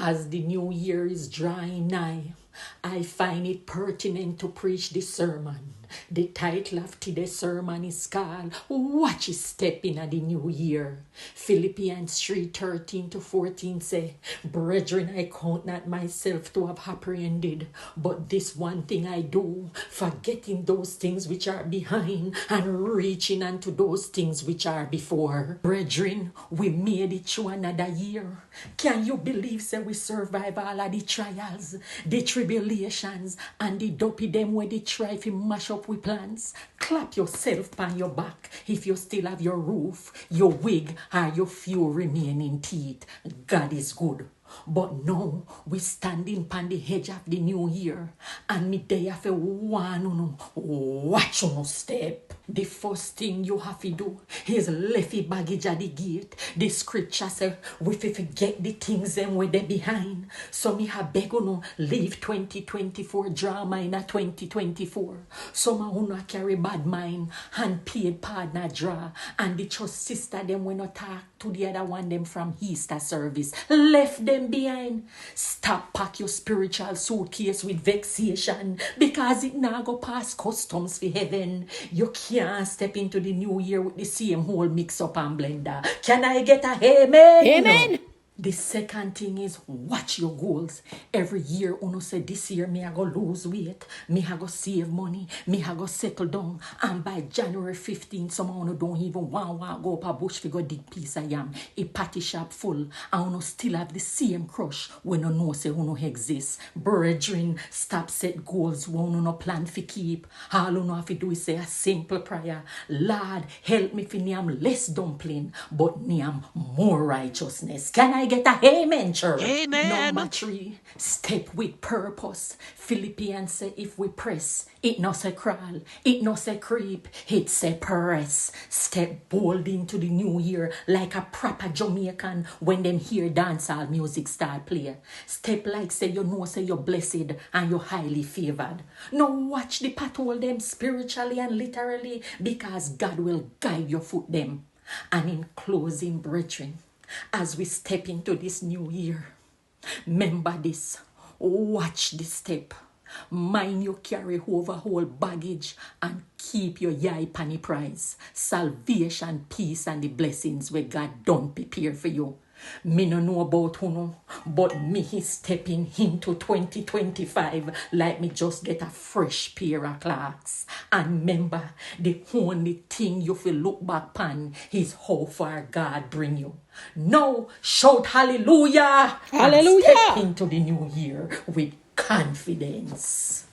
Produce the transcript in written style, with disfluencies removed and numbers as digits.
As the new year is drawing nigh, I find it pertinent to preach this sermon. The title of today's sermon is called Watch His Step in the New Year. Philippians 3:13-14 say, Brethren, I count not myself to have apprehended, but this one thing I do, forgetting those things which are behind and reaching unto those things which are before. Brethren, we made it through another year. Can you believe say we survive all of the trials, the tribulations, and the dopey them where they try to mash up with plans? Clap yourself on your back if you still have your roof, your wig, or your few remaining teeth. God is good. But now we standing upon the edge of the new year, and me day have a one watch on step. The first thing you have to do is left your baggage at the gate. The scripture says we forget the things them where they behind. So me have beg you leave 2024 drama in a 2024. Some of you carry bad mind and paid partner draw, and the church sister them when not talk to the other one them from Easter service. Left them behind. Stop pack your spiritual suitcase with vexation, because it now go past customs for heaven. You can't step into the new year with the same whole mix up and blender. Can I get a amen? Amen. The second thing is watch your goals. Every year, uno say this year me I go lose weight, me I go save money, me I go settle down, and by January 15th, some of uno don't even want to go up a bush to go dig piece of yam. A party shop full, and uno still have the same crush when you know say uno exists. Brethren, stop set goals when uno no plan for keep. All uno have to do is say a simple prayer. Lord, help me for name less dumpling, but name more righteousness. Can I get a amen, church? Amen. Number 3, step with purpose. Philippians say if we press, it no say crawl, it no say creep, it say press. Step bold into the new year like a proper Jamaican when them hear dancehall music start play. Step like say you know say you're blessed and you're highly favored. Now watch the pathole them spiritually and literally, because God will guide your foot them. And in closing, brethren, as we step into this new year, remember this, watch this step. Mind you carry over whole baggage and keep your eye upon the prize. Salvation, peace, and the blessings where God don't prepare for you. Me no know about who, but me is stepping into 2025 like me just get a fresh pair of clocks. And remember, the only thing you feel look back on is how far God bring you. Now shout hallelujah! Hallelujah! And step into the new year with confidence.